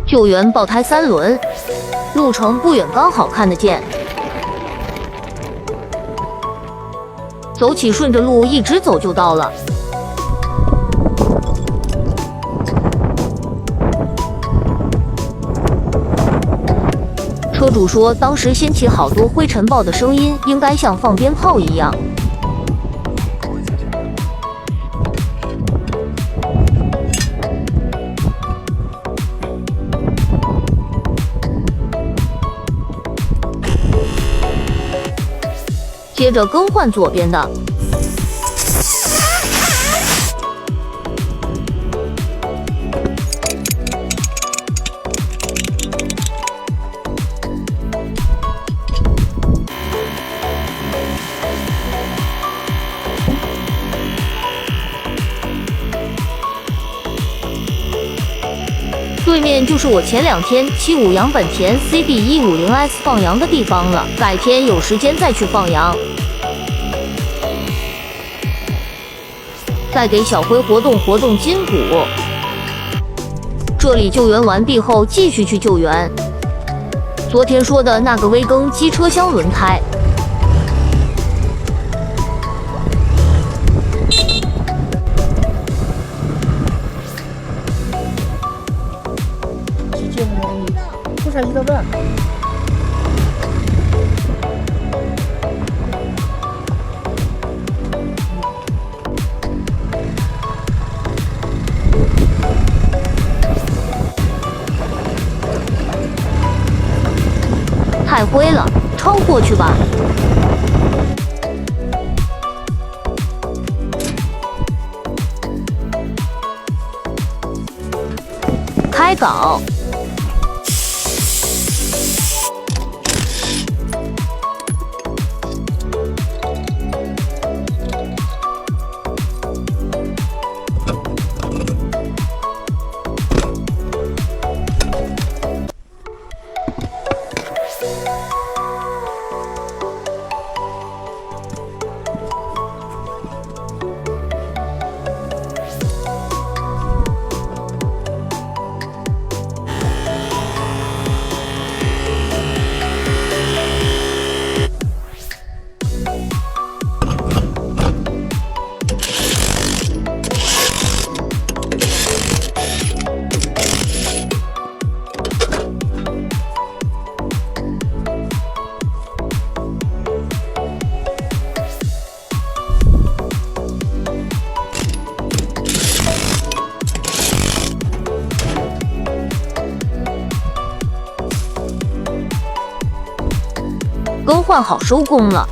救援爆胎3轮，路程不远，刚好看得见。走起，顺着路一直走就到了。车主说，当时掀起好多灰尘爆的声音，应该像放鞭炮一样。接着更换左边的。对面就是我前2天骑5羊本田 CB150S 放羊的地方了，改天有时间再去放羊。再给小辉活动筋骨。这里救援完毕后，继续去救援。昨天说的那个微更机车厢轮胎。太灰了，超过去吧。开搞。更换好收工了。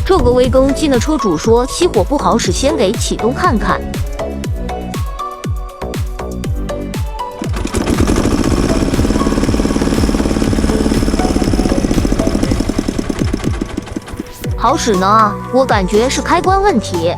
这个微更机的车主说熄火不好使，先给启动看看。好使呢，我感觉是开关问题。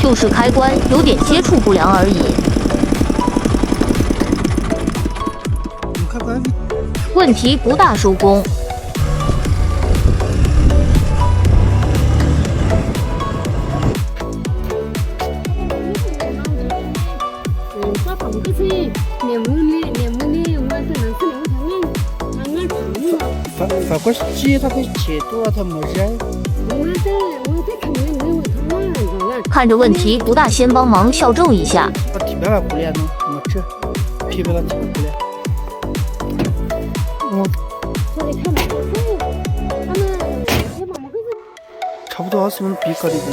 就是开关有点接触不良而已，问题不大，收工。法国机它可以解读啊，它没事。看着问题不大，先帮忙校正一下。差不多20분 비거리고.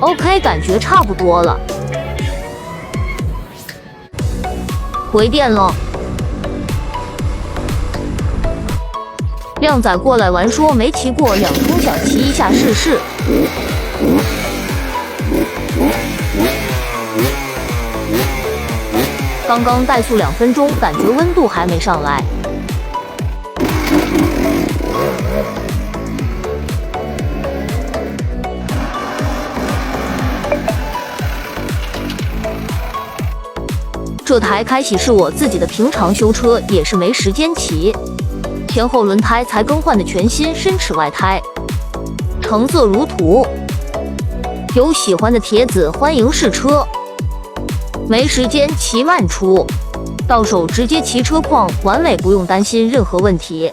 OK， 感觉差不多了。回电了。靓仔过来玩说没骑过2冲，想骑一下试试。刚刚怠速2分钟，感觉温度还没上来。这台开启是我自己的平常修车，也是没时间骑。前后轮胎才更换的全新深齿外胎，成色如土。有喜欢的铁子欢迎试车。没时间骑慢出，到手直接骑车况完美，不用担心任何问题。